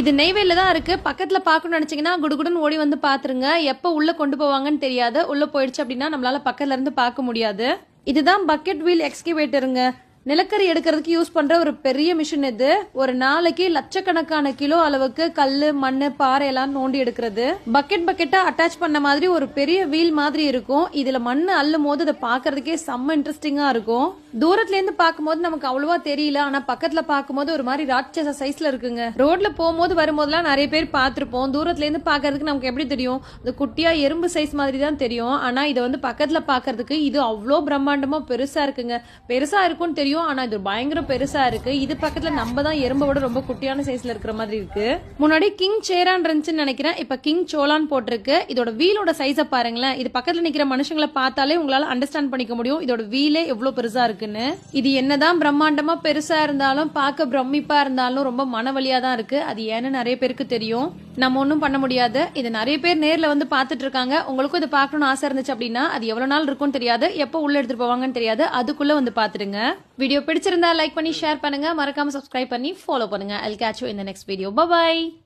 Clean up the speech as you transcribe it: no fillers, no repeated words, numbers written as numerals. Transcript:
இது நெய்வேலில தான் இருக்கு. பக்கத்துல பார்க்கணும்னு நினைச்சீங்கன்னா குடுகுடுன்னு ஓடி வந்து பாத்துருங்க. எப்ப உள்ள கொண்டு போவாங்கன்னு தெரியாது. உள்ள போயிடுச்சு அப்படின்னா நம்மளால பக்கத்துல இருந்து பார்க்க முடியாது. இதுதான் பக்கெட் வீல் எக்ஸ்கவேட்டருங்க. நிலக்கரி எடுக்கிறதுக்கு யூஸ் பண்ற ஒரு பெரிய மிஷின் இது. ஒரு நாளைக்கு லட்சக்கணக்கான கிலோ அளவுக்கு கல்லு மண்ணு பாறை எல்லாம் நோண்டி எடுக்கிறது. பக்கெட்டா அட்டாச் பண்ண மாதிரி ஒரு பெரிய வீல் மாதிரி இருக்கும். இதுல மண்ணு அள்ளும் போது அதை பாக்குறதுக்கே செம்ம இன்ட்ரெஸ்டிங்கா இருக்கும். தூரத்துல இருந்து பார்க்கும்போது நமக்கு அவ்வளவா தெரியல, ஆனா பக்கத்துல பார்க்கும்போது ஒரு மாதிரி ராட்சச சைஸ்ல இருக்குங்க. ரோட்ல போகும்போது வரும்போதெல்லாம் நிறைய பேர் பார்த்திருப்போம். தூரத்துல இருந்து பாக்குறதுக்கு நமக்கு எப்படி தெரியும், இது குட்டியா எறும்பு சைஸ் மாதிரி தான் தெரியும். ஆனா இதை வந்து பக்கத்துல பாக்குறதுக்கு இது அவ்வளோ பிரம்மாண்டமா பெருசா இருக்குங்க. பெருசா இருக்கும்னு தெரியும், ஆனா இது பயங்கர பெருசா இருக்கு. இது பக்கத்துல நம்ம தான் எறும்போட ரொம்ப குட்டியான சைஸ்ல இருக்கிற மாதிரி இருக்கு. முன்னாடி கிங் சேரான் இருந்துச்சுன்னு நினைக்கிறேன், இப்ப கிங் சோலான் போட்டிருக்கு. இதோட வீலோட சைஸ பாருங்களேன். இது பக்கத்துல நிக்கிற மனுஷங்களை பார்த்தாலே உங்களால அண்டர்ஸ்டாண்ட் பண்ணிக்க முடியும் இதோட வீலே எவ்வளவு பெருசா இருக்குன்னு. இது என்னதான் பிரம்மாண்டமா பெருசா இருந்தாலும் பார்க்க பிரமிப்பா இருந்தாலும் ரொம்ப மனவலியா தான் இருக்கு. அது ஏன்னு நிறைய பேருக்கு தெரியும், நம்ம ஒன்னும் பண்ண முடியாது. இது நிறைய பேர் நேர்ல வந்து பாத்துட்டு இருக்காங்க. உங்களுக்கும் இது பார்க்கணும்னு ஆசை இருந்துச்சு அப்படின்னா அது எவ்வளவு நாள் இருக்கும்னு தெரியாது, எப்போ உள்ள எடுத்துட்டு போவாங்கன்னு தெரியாது. அதுக்குள்ள வந்து பாத்துடுங்க. வீடியோ பிடிச்சிருந்தா லைக் பண்ணி ஷேர் பண்ணுங்க, மறக்காம சப்ஸ்கிரைப் பண்ணி ஃபாலோ பண்ணுங்க. I'll catch you in the next video. Bye bye.